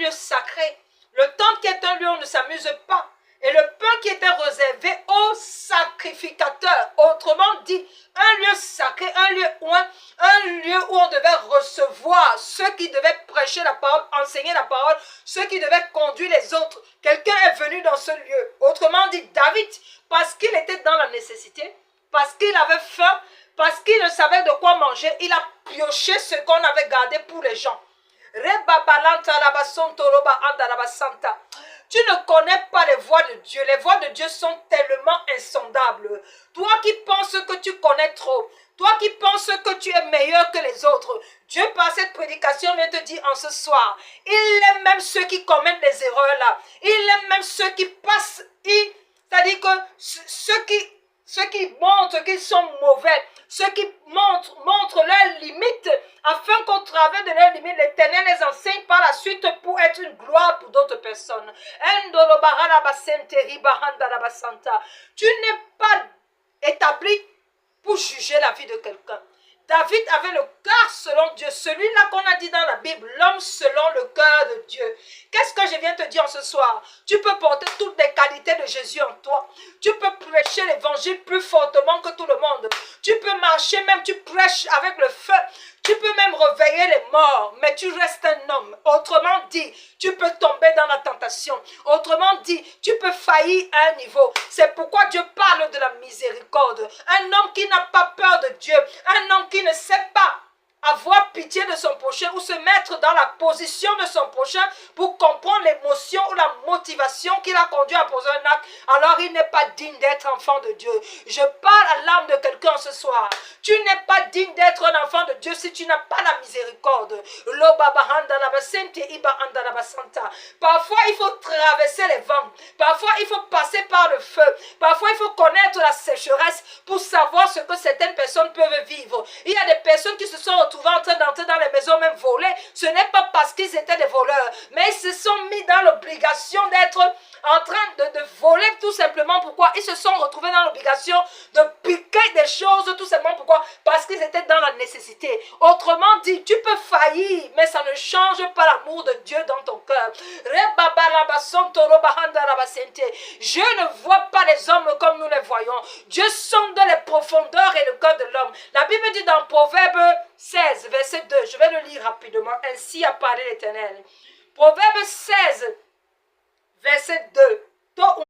lieu sacré. Le temple qui est un lieu où on ne s'amuse pas. Et le pain qui était réservé aux sacrificateurs. Autrement dit, un lieu sacré, un lieu où on devait recevoir ceux qui devaient prêcher la parole, enseigner la parole, ceux qui devaient conduire les autres. Quelqu'un est venu dans ce lieu. Autrement dit, David, parce qu'il était dans la nécessité, parce qu'il avait faim, parce qu'il ne savait de quoi manger, il a pioché ce qu'on avait gardé pour les gens. Tu ne connais pas les voies de Dieu. Les voies de Dieu sont tellement insondables. Toi qui penses que tu connais trop, toi qui penses que tu es meilleur que les autres, Dieu par cette prédication vient te dire en ce soir, il aime même ceux qui commettent les erreurs là. Il aime même ceux qui passent, c'est-à-dire que ceux qui montrent qu'ils sont mauvais, ceux qui montrent leurs limites, afin qu'au travers de leurs limites, l'Éternel les enseigne par la suite pour être une gloire pour d'autres personnes. Tu n'es pas établi pour juger la vie de quelqu'un. David avait le cœur selon Dieu, celui-là qu'on a dit dans la Bible, l'homme selon le cœur de Dieu. Qu'est-ce que je viens te dire ce soir? Tu peux porter toutes les qualités de Jésus en toi. Tu peux prêcher l'évangile plus fortement que tout le monde. Tu peux marcher même, tu prêches avec le feu. Tu peux même réveiller les morts, mais tu restes un homme. Autrement dit, tu peux tomber dans la tentation. Autrement dit, tu peux faillir à un niveau. C'est pourquoi Dieu parle de la miséricorde. Un homme qui n'a pas peur de Dieu. Un homme qui ne sait pas avoir pitié de son prochain ou se mettre dans la position de son prochain pour comprendre l'émotion ou la motivation qui l'a conduit à poser un acte, alors il n'est pas digne d'être enfant de Dieu. Je parle à l'âme de quelqu'un ce soir. Tu n'es pas digne d'être un enfant de Dieu si tu n'as pas la miséricorde. Parfois il faut traverser les vents. Parfois il faut passer par le feu. Parfois il faut connaître la sécheresse pour savoir ce que certaines personnes peuvent vivre. Il y a des personnes qui se sont retrouvées en train d'entrer dans les maisons même volées. Ce n'est pas parce qu'ils étaient des voleurs, mais ils se sont mis dans l'obligation d'être en train de voler tout simplement. Pourquoi? Ils se sont retrouvés dans l'obligation de piquer des choses tout simplement. Pourquoi? Parce qu'ils étaient dans la nécessité. Autrement dit, tu peux faillir, mais ça ne change pas l'amour de Dieu dans ton cœur. Je ne vois pas les hommes comme nous les voyons. Dieu sonde les profondeurs et le cœur de l'homme. La Bible dit dans Proverbe 16, verset 2, je vais le lire rapidement. Ainsi a parlé l'Éternel. Proverbe 16, verset 2.